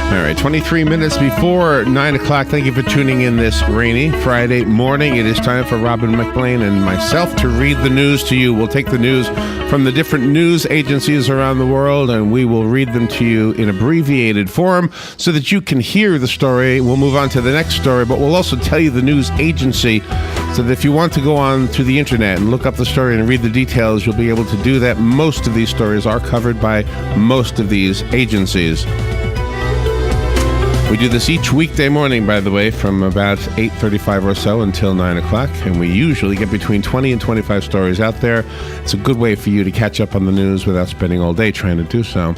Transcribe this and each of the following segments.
All right, 23 minutes before 9 o'clock. Thank you for tuning in this rainy Friday morning. It is time for Robin McLean and myself to read the news to you. We'll take the news from the different news agencies around the world, and we will read them to you in abbreviated form so that you can hear the story. We'll move on to the next story, but we'll also tell you the news agency so that if you want to go on to the internet and look up the story and read the details, you'll be able to do that. Most of these stories are covered by most of these agencies. We do this each weekday morning, by the way, from about 8:35 or so until 9 o'clock, and we usually get between 20 and 25 stories out there. It's a good way for you to catch up on the news without spending all day trying to do so.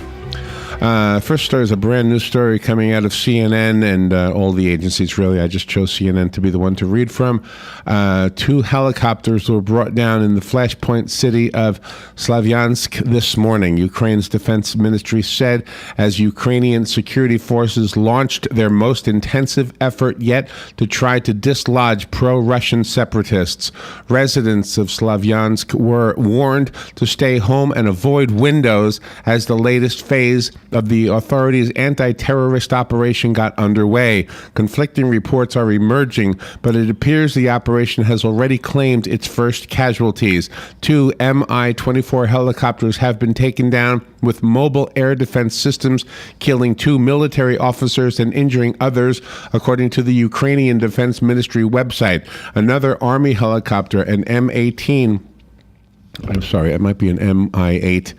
First story is a brand new story coming out of CNN and all the agencies, really. I just chose CNN to be the one to read from. 2 helicopters were brought down in the flashpoint city of Slavyansk this morning, Ukraine's defense ministry said, as Ukrainian security forces launched their most intensive effort yet to try to dislodge pro-Russian separatists. Residents of Slavyansk were warned to stay home and avoid windows as the latest phase of the authorities' anti-terrorist operation got underway. Conflicting reports are emerging, but it appears the operation has already claimed its first casualties. 2 Mi-24 helicopters have been taken down with mobile air defense systems, killing 2 military officers and injuring others, according to the Ukrainian Defense Ministry website. Another Army helicopter, an M18, I'm sorry, it might be an Mi-8,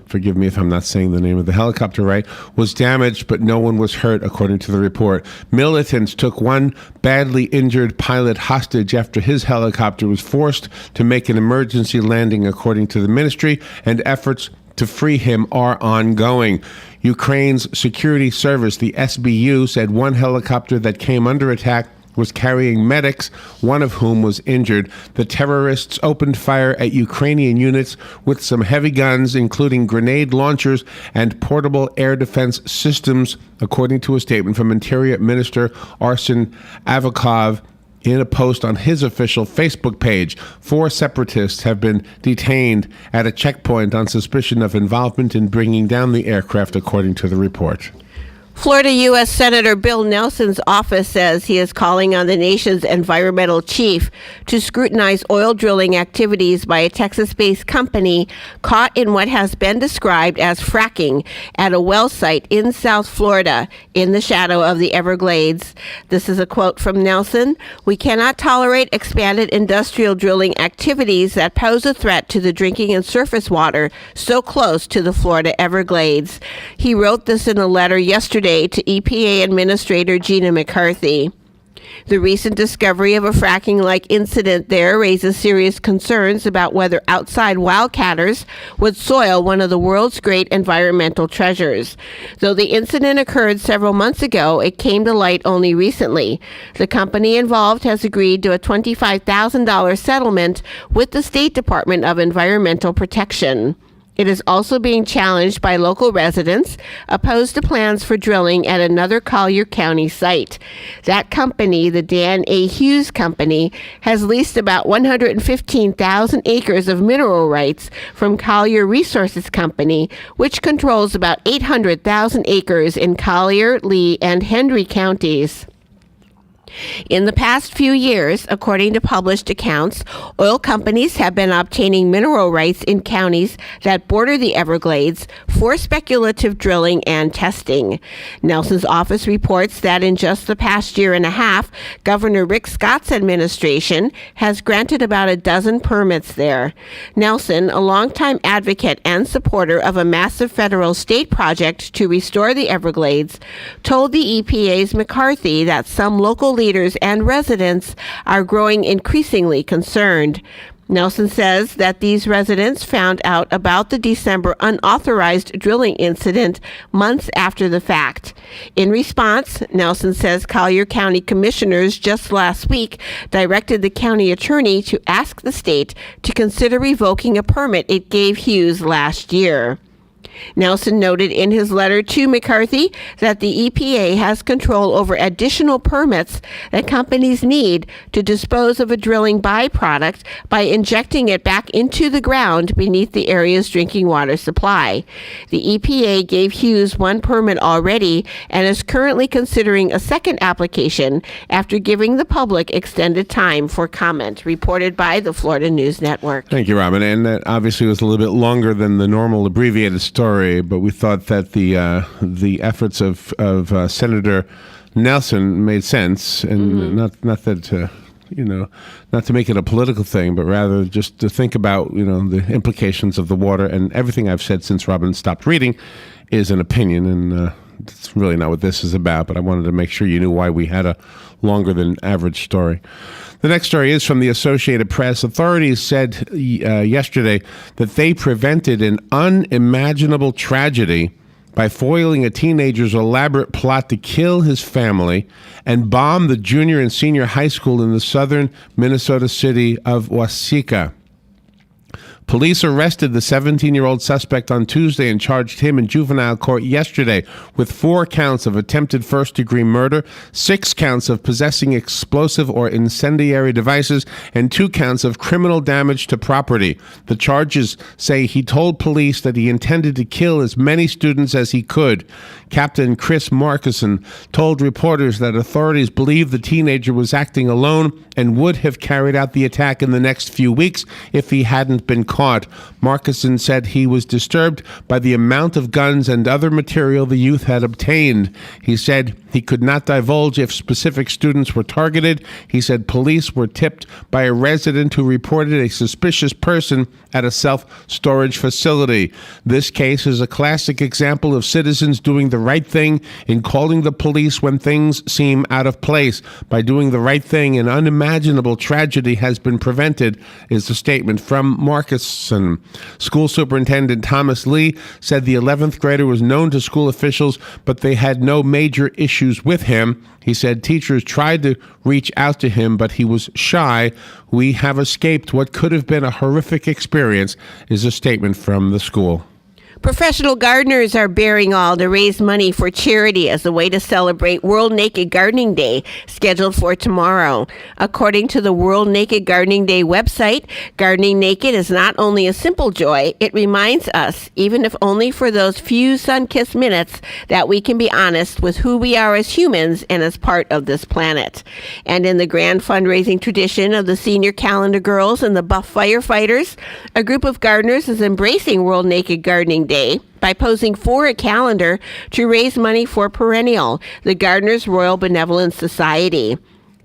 forgive me if I'm not saying the name of the helicopter right, was damaged, but no one was hurt, according to the report. Militants took 1 badly injured pilot hostage after his helicopter was forced to make an emergency landing, according to the ministry, and efforts to free him are ongoing. Ukraine's security service, the SBU, said 1 helicopter that came under attack was carrying medics, one of whom was injured. The terrorists opened fire at Ukrainian units with some heavy guns, including grenade launchers and portable air defense systems, according to a statement from Interior Minister Arsen Avakov in a post on his official Facebook page. 4 separatists have been detained at a checkpoint on suspicion of involvement in bringing down the aircraft, according to the report. Florida U.S. Senator Bill Nelson's office says he is calling on the nation's environmental chief to scrutinize oil drilling activities by a Texas-based company caught in what has been described as fracking at a well site in South Florida in the shadow of the Everglades. This is a quote from Nelson. "We cannot tolerate expanded industrial drilling activities that pose a threat to the drinking and surface water so close to the Florida Everglades." He wrote this in a letter yesterday to EPA Administrator Gina McCarthy. The recent discovery of a fracking-like incident there raises serious concerns about whether outside wildcatters would soil one of the world's great environmental treasures. Though the incident occurred several months ago, it came to light only recently. The company involved has agreed to a $25,000 settlement with the State Department of Environmental Protection. It is also being challenged by local residents opposed to plans for drilling at another Collier County site. That company, the Dan A. Hughes Company, has leased about 115,000 acres of mineral rights from Collier Resources Company, which controls about 800,000 acres in Collier, Lee, and Hendry counties. In the past few years, according to published accounts, oil companies have been obtaining mineral rights in counties that border the Everglades for speculative drilling and testing. Nelson's office reports that in just the past year and a half, Governor Rick Scott's administration has granted about a dozen permits there. Nelson, a longtime advocate and supporter of a massive federal state project to restore the Everglades, told the EPA's McCarthy that some local leaders and residents are growing increasingly concerned. Nelson says that these residents found out about the December unauthorized drilling incident months after the fact. In response, Nelson says Collier County commissioners just last week directed the county attorney to ask the state to consider revoking a permit it gave Hughes last year. Nelson noted in his letter to McCarthy that the EPA has control over additional permits that companies need to dispose of a drilling byproduct by injecting it back into the ground beneath the area's drinking water supply. The EPA gave Hughes one permit already and is currently considering a second application after giving the public extended time for comment, reported by the Florida News Network. Thank you, Robin. And that obviously was a little bit longer than the normal abbreviated story, but we thought that the efforts of Senator Nelson made sense, and not that not to make it a political thing, but rather just to think about the implications of the water. And everything I've said since Robin stopped reading is an opinion, and it's really not what this is about. But I wanted to make sure you knew why we had a longer than average story. The next story is from the Associated Press. Authorities said yesterday that they prevented an unimaginable tragedy by foiling a teenager's elaborate plot to kill his family and bomb the junior and senior high school in the southern Minnesota city of WOCA. Police arrested the 17-year-old suspect on Tuesday and charged him in juvenile court yesterday with 4 counts of attempted first-degree murder, 6 counts of possessing explosive or incendiary devices, and 2 counts of criminal damage to property. The charges say he told police that he intended to kill as many students as he could. Captain Chris Markison told reporters that authorities believe the teenager was acting alone and would have carried out the attack in the next few weeks if he hadn't been caught. Markison said he was disturbed by the amount of guns and other material the youth had obtained. He said he could not divulge if specific students were targeted. He said police were tipped by a resident who reported a suspicious person at a self-storage facility. This case is a classic example of citizens doing the right thing in calling the police when things seem out of place. By doing the right thing, an unimaginable tragedy has been prevented, is the statement from Markison. School Superintendent Thomas Lee said the 11th grader was known to school officials, but they had no major issues with him. He said teachers tried to reach out to him, but he was shy. We have escaped what could have been a horrific experience, is a statement from the school. Professional gardeners are bearing all to raise money for charity as a way to celebrate World Naked Gardening Day, scheduled for tomorrow. According to the World Naked Gardening Day website, gardening naked is not only a simple joy, it reminds us, even if only for those few sun-kissed minutes, that we can be honest with who we are as humans and as part of this planet. And in the grand fundraising tradition of the Senior Calendar Girls and the Buff Firefighters, a group of gardeners is embracing World Naked Gardening Day by posing for a calendar to raise money for Perennial, the Gardeners Royal Benevolent Society.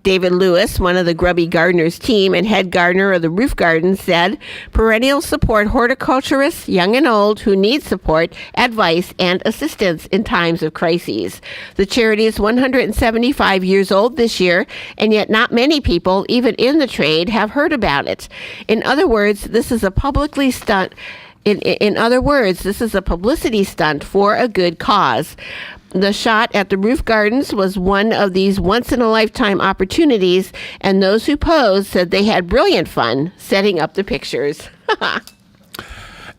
David Lewis, one of the Grubby Gardeners team and head gardener of the Roof Garden, said perennials support horticulturists, young and old, who need support, advice, and assistance in times of crises. The charity is 175 years old this year, and yet not many people, even in the trade, have heard about it. In other words, this is a publicity stunt for a good cause. The shot at the Roof Gardens was one of these once-in-a-lifetime opportunities, and those who posed said they had brilliant fun setting up the pictures.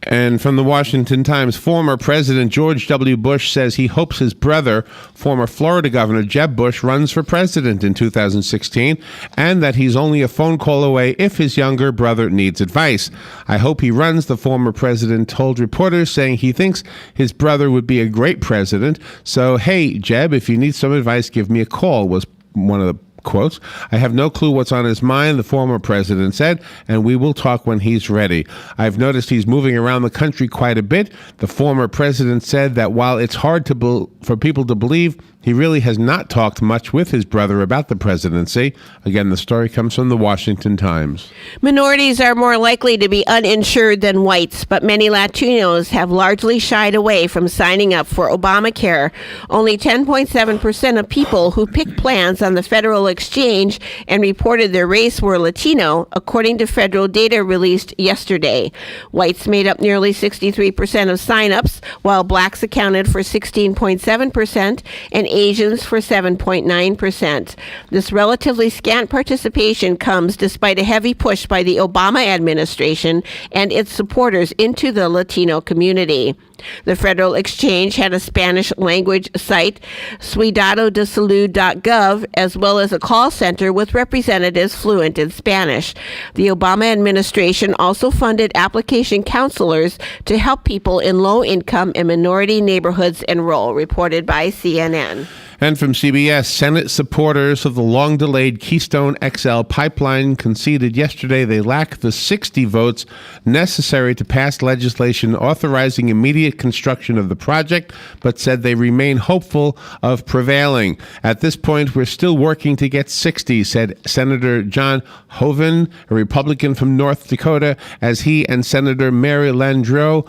And from the Washington Times, former President George W. Bush says he hopes his brother, former Florida Governor Jeb Bush, runs for president in 2016, and that he's only a phone call away if his younger brother needs advice. I hope he runs, the former president told reporters, saying he thinks his brother would be a great president. So, hey, Jeb, if you need some advice, give me a call, was one of the quotes. I have no clue what's on his mind, the former president said, and we will talk when he's ready. I've noticed he's moving around the country quite a bit. The former president said that while it's hard for people to believe, he really has not talked much with his brother about the presidency. Again, the story comes from the Washington Times. Minorities are more likely to be uninsured than whites, but many Latinos have largely shied away from signing up for Obamacare. Only 10.7% of people who picked plans on the federal exchange and reported their race were Latino, according to federal data released yesterday. Whites made up nearly 63% of signups, while blacks accounted for 16.7% and Asians for 7.9%. This relatively scant participation comes despite a heavy push by the Obama administration and its supporters into the Latino community. The Federal Exchange had a Spanish-language site, cuidadodesalud.gov, as well as a call center with representatives fluent in Spanish. The Obama administration also funded application counselors to help people in low-income and minority neighborhoods enroll, reported by CNN. And from CBS, Senate supporters of the long-delayed Keystone XL pipeline conceded yesterday they lack the 60 votes necessary to pass legislation authorizing immediate construction of the project, but said they remain hopeful of prevailing. At this point, we're still working to get 60, said Senator John Hoeven, a Republican from North Dakota, as he and Senator Mary Landrieu,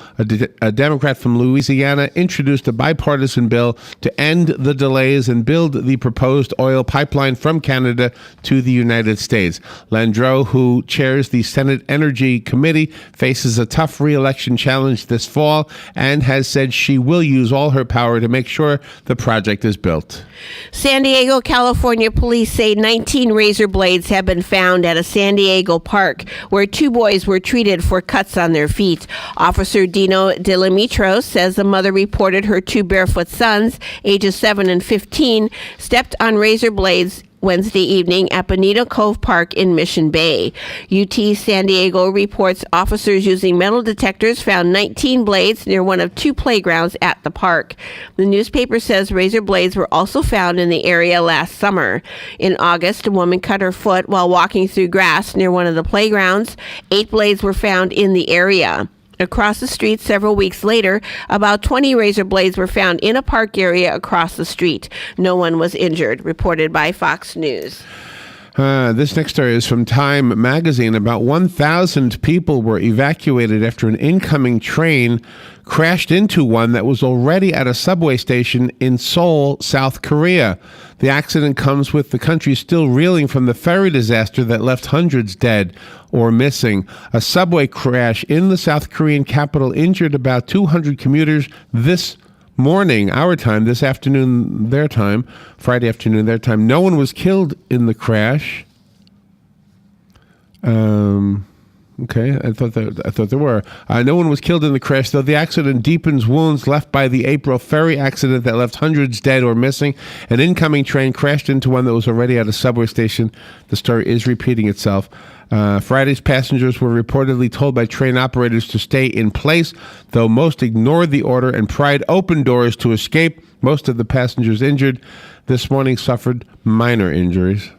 a Democrat from Louisiana, introduced a bipartisan bill to end the delays and build the proposed oil pipeline from Canada to the United States. Landrieu, who chairs the Senate Energy Committee, faces a tough re-election challenge this fall and has said she will use all her power to make sure the project is built. San Diego, California police say 19 razor blades have been found at a San Diego park where 2 boys were treated for cuts on their feet. Officer Dino Delamitros says the mother reported her 2 barefoot sons, ages 7 and 15, stepped on razor blades Wednesday evening at Bonito Cove Park in Mission Bay. UT San Diego reports officers using metal detectors found 19 blades near one of 2 playgrounds at the park. The newspaper says razor blades were also found in the area last summer. In August, a woman cut her foot while walking through grass near one of the playgrounds. 8 blades were found in the area. Across the street several weeks later, about 20 razor blades were found in a park area across the street. No one was injured, reported by Fox News. This next story is from Time magazine. About 1,000 people were evacuated after an incoming train crashed into one that was already at a subway station in Seoul, South Korea. The accident comes with the country still reeling from the ferry disaster that left hundreds dead or missing. A subway crash in the South Korean capital injured about 200 commuters this morning, our time, this afternoon, their time, Friday afternoon, their time. No one was killed in the crash. Okay, I thought there were. No one was killed in the crash, though the accident deepens wounds left by the April ferry accident that left hundreds dead or missing. An incoming train crashed into one that was already at a subway station. The story is repeating itself. Friday's passengers were reportedly told by train operators to stay in place, though most ignored the order and pried open doors to escape. Most of the passengers injured this morning suffered minor injuries.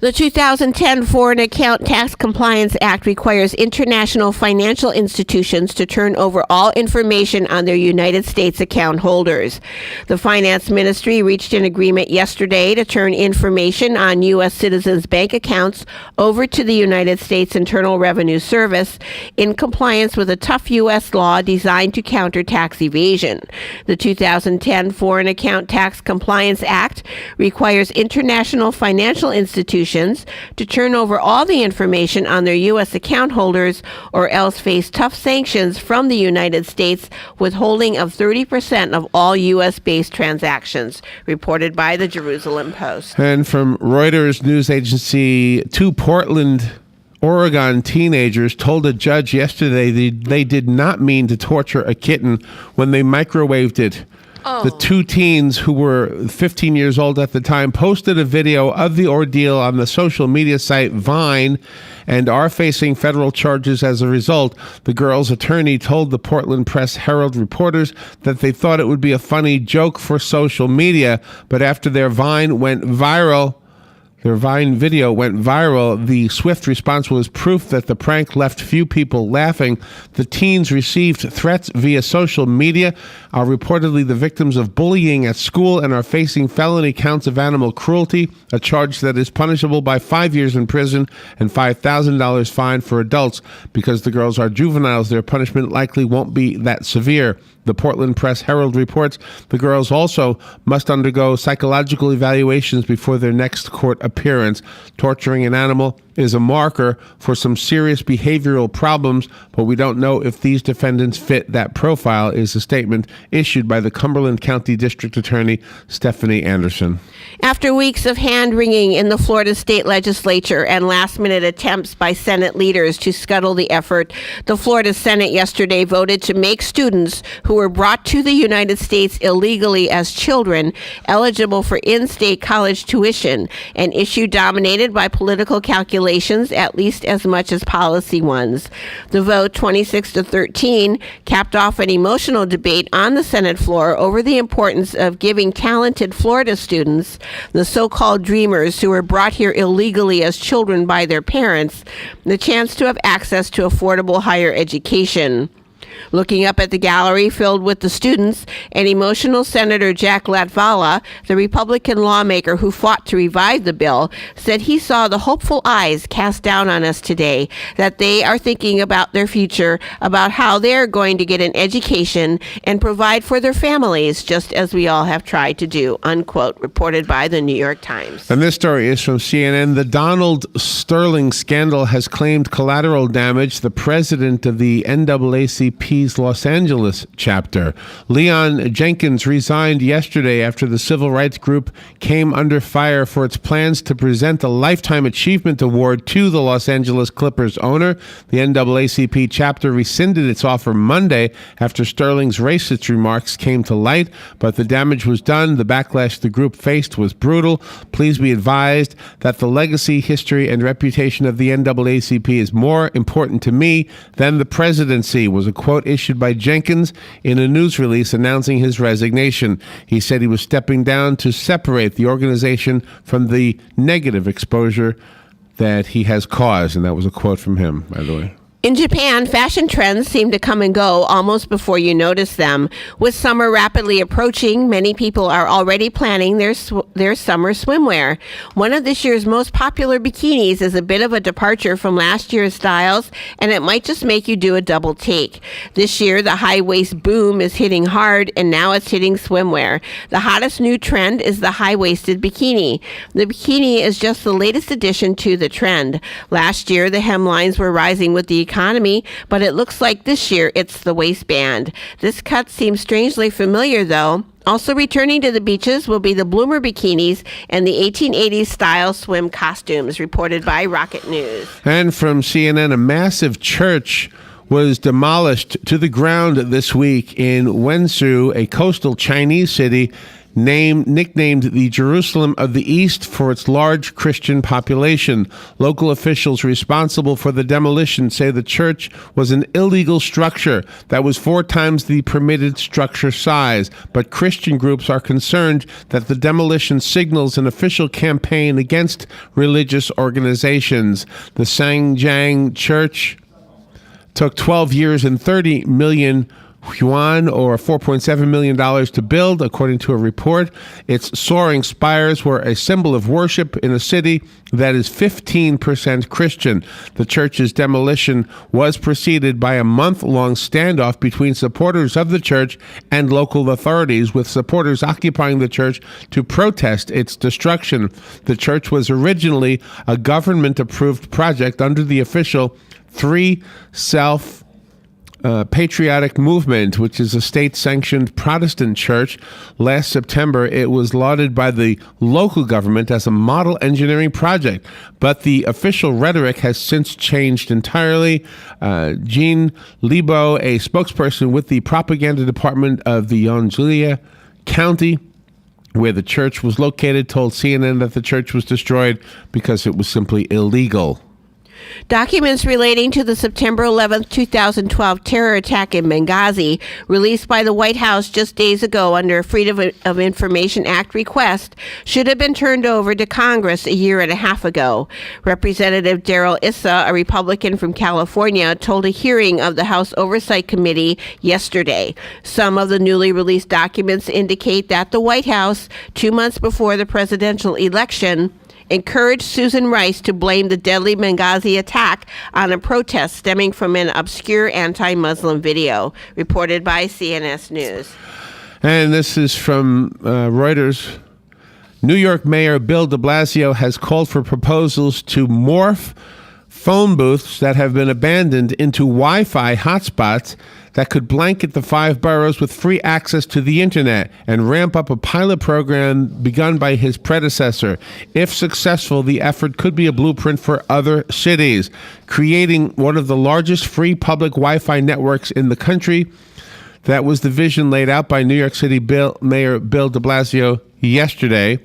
The 2010 Foreign Account Tax Compliance Act requires international financial institutions to turn over all information on their United States account holders. The Finance Ministry reached an agreement yesterday to turn information on U.S. citizens' bank accounts over to the United States Internal Revenue Service in compliance with a tough U.S. law designed to counter tax evasion. The 2010 Foreign Account Tax Compliance Act requires international financial institutions to turn over all the information on their U.S. account holders or else face tough sanctions from the United States, withholding of 30% of all U.S.-based transactions, reported by the Jerusalem Post. And from Reuters news agency, 2 Portland, Oregon teenagers told a judge yesterday they did not mean to torture a kitten when they microwaved it. Oh. The 2 teens, who were 15 years old at the time, posted a video of the ordeal on the social media site Vine and are facing federal charges as a result. The girl's attorney told the Portland Press Herald reporters that they thought it would be a funny joke for social media, but after their Vine video went viral, the swift response was proof that the prank left few people laughing. The teens received threats via social media, are reportedly the victims of bullying at school, and are facing felony counts of animal cruelty, a charge that is punishable by 5 years in prison and $5,000 fine for adults. Because the girls are juveniles, their punishment likely won't be that severe. The Portland Press Herald reports the girls also must undergo psychological evaluations before their next court appearance. Torturing an animal is a marker for some serious behavioral problems, but we don't know if these defendants fit that profile, is a statement issued by the Cumberland County District Attorney Stephanie Anderson. After weeks of hand-wringing in the Florida state legislature and last-minute attempts by Senate leaders to scuttle the effort, the Florida Senate yesterday voted to make students who were brought to the United States illegally as children eligible for in-state college tuition, an issue dominated by political calculations at least as much as policy ones. The vote, 26-13, capped off an emotional debate on the Senate floor over the importance of giving talented Florida students, the so-called dreamers who were brought here illegally as children by their parents, the chance to have access to affordable higher education. Looking up at the gallery filled with the students, an emotional Senator Jack Latvala, the Republican lawmaker who fought to revive the bill, said he saw the hopeful eyes cast down on us today, that they are thinking about their future, about how they're going to get an education and provide for their families, just as we all have tried to do, unquote, reported by the New York Times. And this story is from CNN. The Donald Sterling scandal has claimed collateral damage. The president of the NAACP's Los Angeles chapter, Leon Jenkins, resigned yesterday after the civil rights group came under fire for its plans to present a Lifetime Achievement Award to the Los Angeles Clippers owner. The NAACP chapter rescinded its offer Monday after Sterling's racist remarks came to light, but the damage was done. The backlash the group faced was brutal. Please be advised that the legacy, history, and reputation of the NAACP is more important to me than the presidency, was a quote issued by Jenkins in a news release announcing his resignation. He said he was stepping down to separate the organization from the negative exposure that he has caused. And that was a quote from him, by the way. In Japan, fashion trends seem to come and go almost before you notice them. With summer rapidly approaching, many people are already planning their summer swimwear. One of this year's most popular bikinis is a bit of a departure from last year's styles, and it might just make you do a double take. This year, the high-waist boom is hitting hard, and now it's hitting swimwear. The hottest new trend is the high-waisted bikini. The bikini is just the latest addition to the trend. Last year, the hemlines were rising with the economy, but it looks like this year it's the waistband. This cut seems strangely familiar, though. Also returning to the beaches will be the bloomer bikinis and the 1880s style swim costumes, reported by Rocket News. And from CNN, a massive church was demolished to the ground this week in Wenzhou, a coastal Chinese city nicknamed the Jerusalem of the East for its large Christian population. Local officials responsible for the demolition say the church was an illegal structure that was 4 times the permitted structure size, but Christian groups are concerned that the demolition signals an official campaign against religious organizations. The Sangjiang Church took 12 years and 30 million yuan, or $4.7 million to build, according to a report. Its soaring spires were a symbol of worship in a city that is 15% Christian. The church's demolition was preceded by a month-long standoff between supporters of the church and local authorities, with supporters occupying the church to protest its destruction. The church was originally a government-approved project under the official Three Self Patriotic Movement, which is a state-sanctioned Protestant church. Last September, it was lauded by the local government as a model engineering project, but the official rhetoric has since changed entirely. Jean Libo, a spokesperson with the propaganda department of the Yongjia County, where the church was located, told CNN that the church was destroyed because it was simply illegal. Documents relating to the September 11, 2012 terror attack in Benghazi, released by the White House just days ago under a Freedom of Information Act request, should have been turned over to Congress a year and a half ago. Representative Darrell Issa, a Republican from California, told a hearing of the House Oversight Committee yesterday. Some of the newly released documents indicate that the White House, 2 months before the presidential election, encouraged Susan Rice to blame the deadly Benghazi attack on a protest stemming from an obscure anti-Muslim video, reported by CNS News. And this is from Reuters. New York Mayor Bill de Blasio has called for proposals to morph phone booths that have been abandoned into Wi-Fi hotspots that could blanket the 5 boroughs with free access to the internet and ramp up a pilot program begun by his predecessor. If successful, the effort could be a blueprint for other cities, creating one of the largest free public Wi-Fi networks in the country. That was the vision laid out by New York City Mayor Bill de Blasio yesterday.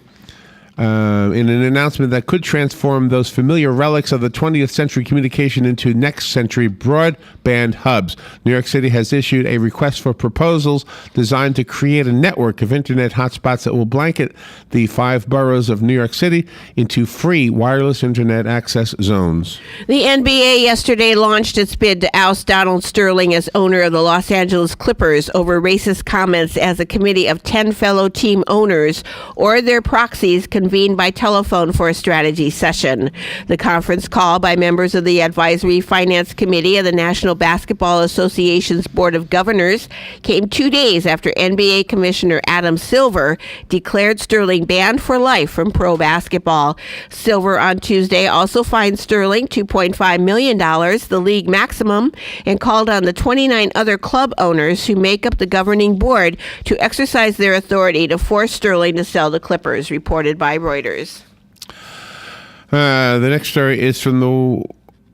In an announcement that could transform those familiar relics of the 20th century communication into next century broadband hubs. New York City has issued a request for proposals designed to create a network of internet hotspots that will blanket the 5 boroughs of New York City into free wireless internet access zones. The NBA yesterday launched its bid to oust Donald Sterling as owner of the Los Angeles Clippers over racist comments as a committee of 10 fellow team owners or their proxies convened by telephone for a strategy session. The conference call by members of the Advisory Finance Committee of the National Basketball Association's Board of Governors came 2 days after NBA Commissioner Adam Silver declared Sterling banned for life from pro basketball. Silver on Tuesday also fined Sterling $2.5 million, the league maximum, and called on the 29 other club owners who make up the governing board to exercise their authority to force Sterling to sell the Clippers, reported by Reuters. The next story is from the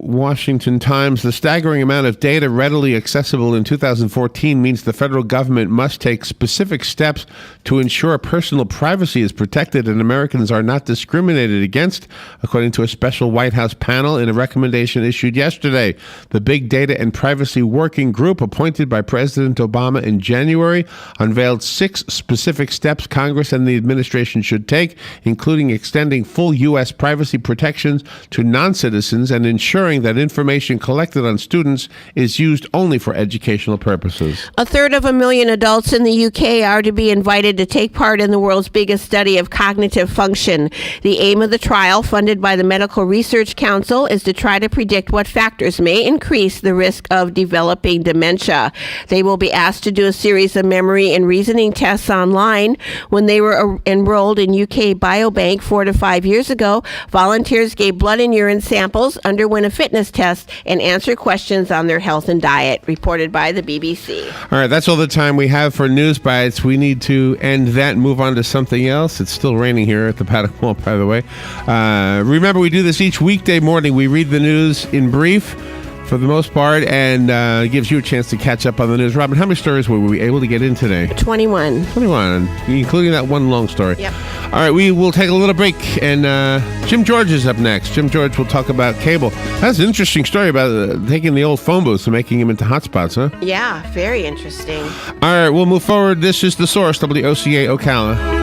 Washington Times. The staggering amount of data readily accessible in 2014 means the federal government must take specific steps to ensure personal privacy is protected and Americans are not discriminated against, according to a special White House panel in a recommendation issued yesterday. The Big Data and Privacy Working Group, appointed by President Obama in January, unveiled 6 specific steps Congress and the administration should take, including extending full U.S. privacy protections to non-citizens and ensuring that information collected on students is used only for educational purposes. 1/3 of adults in the UK are to be invited to take part in the world's biggest study of cognitive function. The aim of the trial, funded by the Medical Research Council, is to try to predict what factors may increase the risk of developing dementia. They will be asked to do a series of memory and reasoning tests online. When they were enrolled in UK Biobank 4 to 5 years ago, volunteers gave blood and urine samples, underwent a fitness test, and answer questions on their health and diet, reported by the BBC. All right, that's all the time we have for News Bites. We need to end that and move on to something else. It's still raining here at the Paddock Mall, by the way. Remember, we do this each weekday morning. We read the news in brief, for the most part, and it gives you a chance to catch up on the news. Robin, how many stories were we able to get in today? 21. 21, including that one long story. Yep. All right, we will take a little break, and Jim George is up next. Jim George will talk about cable. That's an interesting story about taking the old phone booths and making them into hotspots, huh? Yeah, very interesting. All right, we'll move forward. This is The Source, WOCA Ocala.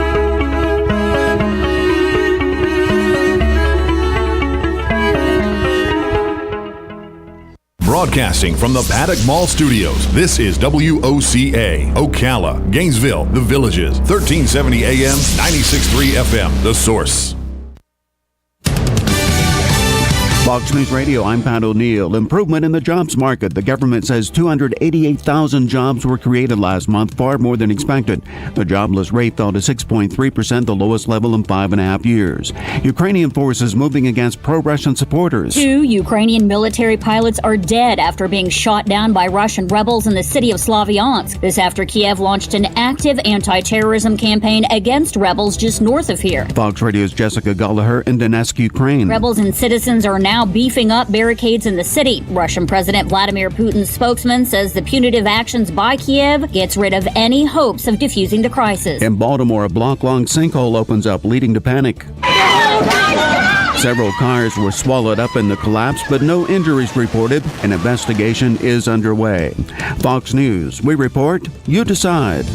Broadcasting from the Paddock Mall Studios, this is WOCA, Ocala, Gainesville, The Villages, 1370 AM, 96.3 FM, The Source. Fox News Radio, I'm Pat O'Neill. Improvement in the jobs market. The government says 288,000 jobs were created last month, far more than expected. The jobless rate fell to 6.3%, the lowest level in 5.5 years. Ukrainian forces moving against pro-Russian supporters. 2 Ukrainian military pilots are dead after being shot down by Russian rebels in the city of Slavyansk. This after Kiev launched an active anti-terrorism campaign against rebels just north of here. Fox Radio's Jessica Gallagher in Donetsk, Ukraine. Rebels and citizens are now beefing up barricades in the city. Russian President Vladimir Putin's spokesman says the punitive actions by Kiev gets rid of any hopes of defusing the crisis. In Baltimore, a block-long sinkhole opens up, leading to panic. Several cars were swallowed up in the collapse, but no injuries reported. An investigation is underway. Fox News, we report, you decide.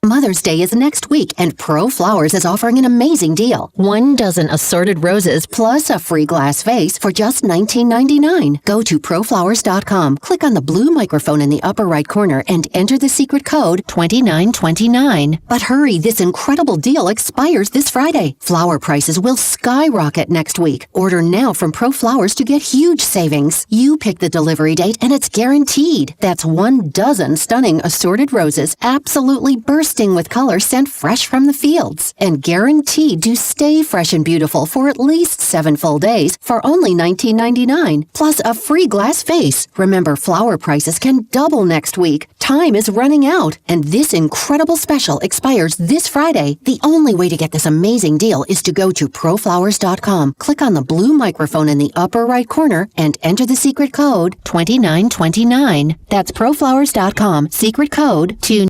Mother Mother's Day is next week, and Pro Flowers is offering an amazing deal. 1 dozen assorted roses plus a free glass vase for just $19.99. Go to proflowers.com, click on the blue microphone in the upper right corner, and enter the secret code 2929. But hurry, this incredible deal expires this Friday. Flower prices will skyrocket next week. Order now from Pro Flowers to get huge savings. You pick the delivery date and it's guaranteed. That's 1 dozen stunning assorted roses, absolutely bursting with color sent fresh from the fields, and guaranteed to stay fresh and beautiful for at least 7 full days for only $19.99, plus a free glass vase. Remember, flower prices can double next week. Time is running out, and this incredible special expires this Friday. The only way to get this amazing deal is to go to proflowers.com, click on the blue microphone in the upper right corner, and enter the secret code 2929. That's proflowers.com, secret code 2.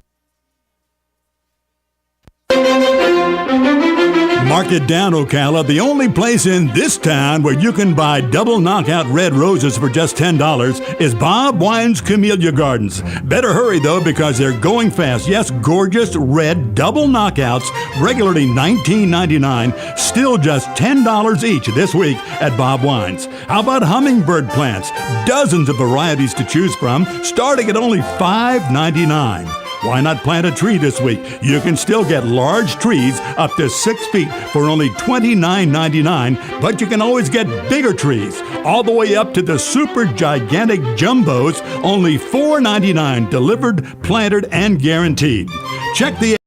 Mark it down, Ocala. The only place in this town where you can buy double knockout red roses for just $10 is Bob Wine's Camellia Gardens. Better hurry, though, because they're going fast. Yes, gorgeous red double knockouts, regularly $19.99, still just $10 each this week at Bob Wine's. How about hummingbird plants? Dozens of varieties to choose from, starting at only $5.99. Why not plant a tree this week? You can still get large trees up to 6 feet for only $29.99, but you can always get bigger trees, all the way up to the super gigantic jumbos, only $4.99, delivered, planted, and guaranteed. Check the